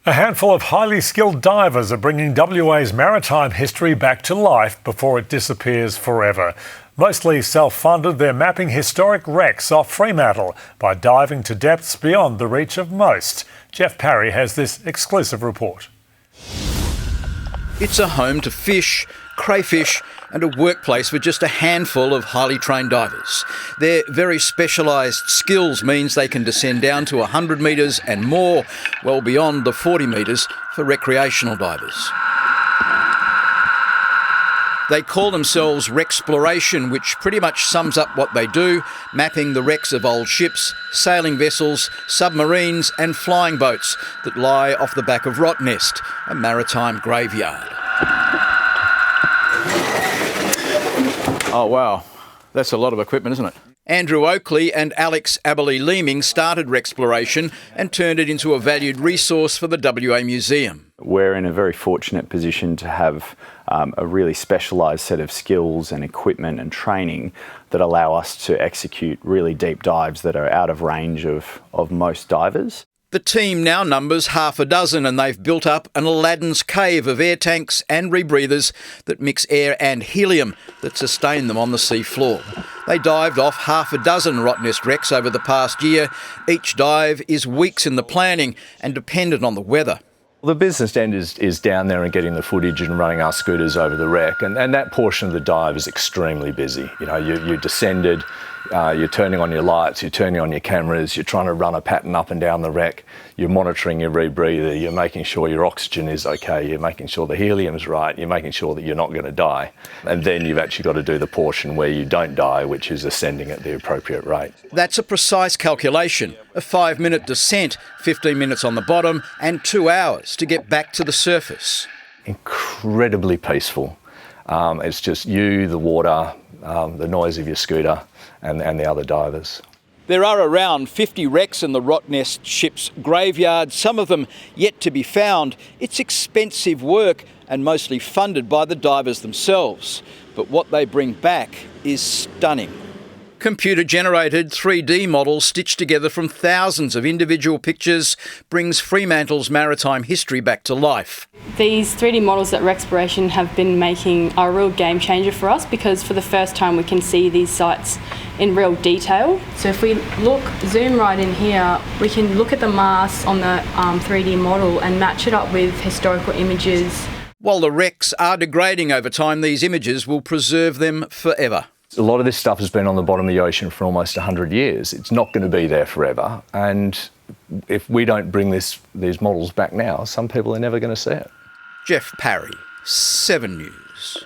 A handful of highly skilled divers are bringing WA's maritime history back to life before it disappears forever. Mostly self-funded, they're mapping historic wrecks off Fremantle by diving to depths beyond the reach of most. Jeff Parry has this exclusive report. It's a home to fish, crayfish and a workplace for just a handful of highly trained divers. Their very specialised skills means they can descend down to 100 metres and more, well beyond the 40 metres for recreational divers. They call themselves WreckSploration, which pretty much sums up what they do, mapping the wrecks of old ships, sailing vessels, submarines and flying boats that lie off the back of Rottnest, a maritime graveyard. Oh wow, that's a lot of equipment, isn't it? Andrew Oakley and Alex Aberley-Leeming started WreckSploration and turned it into a valued resource for the WA Museum. We're in a very fortunate position to have a really specialised set of skills and equipment and training that allow us to execute really deep dives that are out of range of most divers. The team now numbers half a dozen and they've built up an Aladdin's cave of air tanks and rebreathers that mix air and helium that sustain them on the sea floor. They dived off half a dozen Rottnest wrecks over the past year. Each dive is weeks in the planning and dependent on the weather. The business end is down there and getting the footage and running our scooters over the wreck, and that portion of the dive is extremely busy. You know, you descended, you're turning on your lights, you're turning on your cameras, you're trying to run a pattern up and down the wreck, you're monitoring your rebreather, you're making sure your oxygen is okay, you're making sure the helium's right, you're making sure that you're not going to die. And then you've actually got to do the portion where you don't die, which is ascending at the appropriate rate. That's a precise calculation. A 5-minute descent, 15 minutes on the bottom and 2 hours to get back to the surface. Incredibly peaceful. It's just you, the water, the noise of your scooter and the other divers. There are around 50 wrecks in the Rottnest ship's graveyard, some of them yet to be found. It's expensive work and mostly funded by the divers themselves. But what they bring back is stunning. Computer-generated 3D models stitched together from thousands of individual pictures brings Fremantle's maritime history back to life. These 3D models that WreckSploration have been making are a real game changer for us because for the first time we can see these sites in real detail. So if we zoom right in here, we can look at the mass on the 3D model and match it up with historical images. While the wrecks are degrading over time, these images will preserve them forever. A lot of this stuff has been on the bottom of the ocean for almost 100 years. It's not going to be there forever. And if we don't bring these models back now, some people are never going to see it. Jeff Parry, 7 News.